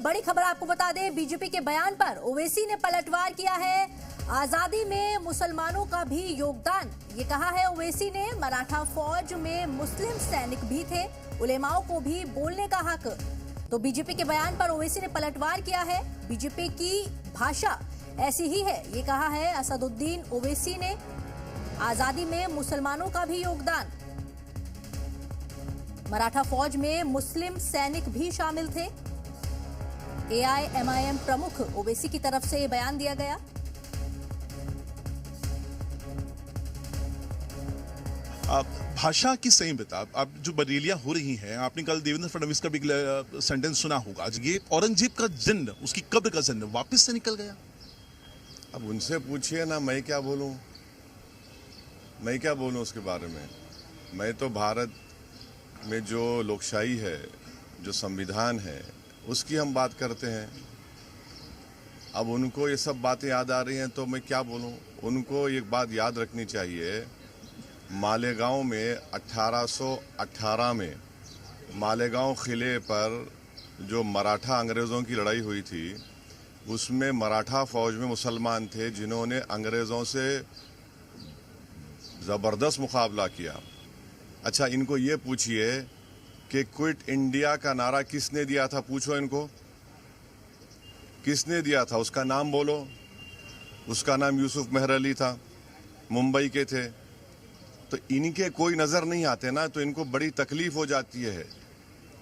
बड़ी खबर आपको बता दें, बीजेपी के बयान पर ओवैसी ने पलटवार किया है। आजादी में मुसलमानों का भी योगदान, ये कहा है ओवैसी ने। मराठा फौज में मुस्लिम सैनिक भी थे, उलेमाओं को भी बोलने का हक। तो बीजेपी के बयान पर ओवैसी ने पलटवार किया है। बीजेपी की भाषा ऐसी ही है, ये कहा है असदुद्दीन ओवैसी ने। आजादी में मुसलमानों का भी योगदान, मराठा फौज में मुस्लिम सैनिक भी शामिल थे। एआईएमआईएम प्रमुख ओवैसी की तरफ से बयान दिया गया। भाषा की सही बता, अब जो बरेलियां हो रही हैं, आपने कल देवेंद्र फडणवीस का भी सेंटेंस सुना होगा, ये औरंगजेब का जिन्न, उसकी कब्र का जिन्न वापस से निकल गया। अब उनसे पूछिए ना, मैं क्या बोलूं, मैं क्या बोलूं उसके बारे में। मैं तो भारत में जो लोकशाही है, जो संविधान है, उसकी हम बात करते हैं। अब उनको ये सब बातें याद आ रही हैं तो मैं क्या बोलूं। उनको एक बात याद रखनी चाहिए, मालेगांव में 1818 में मालेगांव किले पर जो मराठा अंग्रेज़ों की लड़ाई हुई थी, उसमें मराठा फौज में मुसलमान थे जिन्होंने अंग्रेज़ों से ज़बरदस्त मुकाबला किया। अच्छा, इनको ये पूछिए कि क्विट इंडिया का नारा किसने दिया था, पूछो इनको किसने दिया था, उसका नाम बोलो। उसका नाम यूसुफ मेहर अली था, मुंबई के थे। तो इनके कोई नज़र नहीं आते ना, तो इनको बड़ी तकलीफ हो जाती है।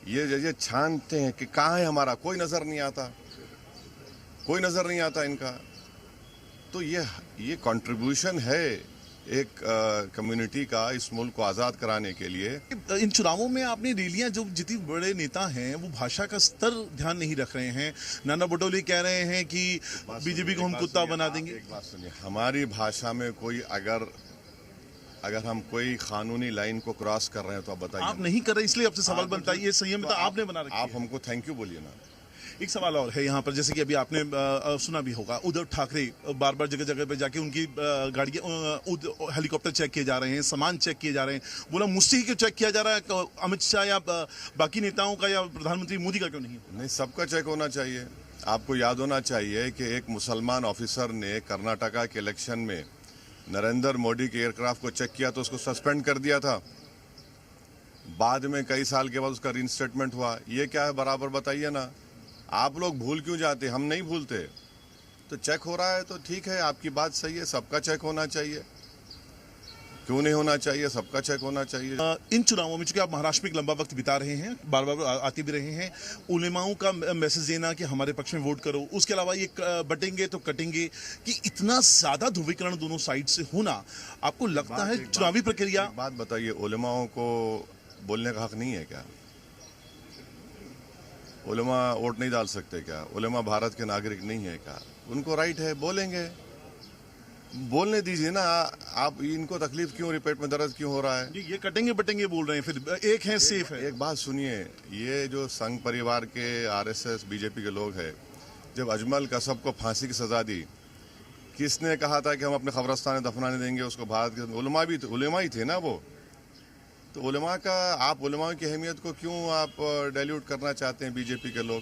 ये छानते हैं कि कहाँ है हमारा, कोई नज़र नहीं आता, कोई नज़र नहीं आता इनका। तो ये कंट्रीब्यूशन है एक कम्युनिटी का इस मुल्क को आज़ाद कराने के लिए। इन चुनावों में आपने रैलियां, जो जितने बड़े नेता हैं वो भाषा का स्तर ध्यान नहीं रख रहे हैं। नाना पटोले कह रहे हैं कि बीजेपी को हम कुत्ता बना देंगे। एक बात सुनिए, हमारी भाषा में कोई अगर हम कोई कानूनी लाइन को क्रॉस कर रहे हैं तो आप बताइए। आप नहीं कर रहे, इसलिए आपसे सवाल बनता है। ये संयमता आपने बना रखी है। आप हमको थैंक यू बोलिए ना। एक सवाल और है यहाँ पर, जैसे कि अभी आपने सुना भी होगा, उद्धव ठाकरे बार बार जगह जगह पे जाके उनकी गाड़ियाँ, हेलीकॉप्टर चेक किए जा रहे हैं, सामान चेक किए जा रहे हैं। बोला मुझसे क्यों चेक किया जा रहा है, अमित शाह या बाकी नेताओं का या प्रधानमंत्री मोदी का क्यों नहीं? नहीं, सबका चेक होना चाहिए। आपको याद होना चाहिए कि एक मुसलमान ऑफिसर ने कर्नाटका के इलेक्शन में नरेंद्र मोदी के एयरक्राफ्ट को चेक किया तो उसको सस्पेंड कर दिया था। बाद में कई साल के बाद उसका रीइंस्टेटमेंट हुआ। ये क्या है, बराबर बताइए ना। आप लोग भूल क्यों जाते, हम नहीं भूलते। तो चेक हो रहा है तो ठीक है, आपकी बात सही है, सबका चेक होना चाहिए। क्यों नहीं होना चाहिए, सबका चेक होना चाहिए। इन चुनावों में चूंकि आप महाराष्ट्र में एक लंबा वक्त बिता रहे हैं, बार बार आते भी रहे हैं, उलेमाओं का मैसेज देना कि हमारे पक्ष में वोट करो, उसके अलावा ये बटेंगे तो कटेंगे, कि इतना ज्यादा ध्रुवीकरण दोनों साइड से होना, आपको लगता है चुनावी प्रक्रिया? बात बताइए, उलेमाओं को बोलने का हक नहीं है क्या? उलेमा वोट नहीं डाल सकते क्या? उलेमा भारत के नागरिक नहीं है क्या? उनको राइट है, बोलेंगे, बोलने दीजिए ना। आप इनको तकलीफ क्यों, रिपेट में दर्द क्यों हो रहा है? ये कटेंगे बटेंगे बोल रहे हैं, फिर एक है सेफ है। एक बात सुनिए, ये जो संघ परिवार के आरएसएस बीजेपी के लोग हैं, जब अजमल कसब को फांसी की सजा दी, किसने कहा था कि हम अपने कब्रिस्तान में दफनाने देंगे उसको? भारत के उलेमा ही थे ना वो। तो उलेमा का, आप उलेमा की अहमियत को क्यों आप डाइल्यूट करना चाहते हैं बीजेपी के लोग?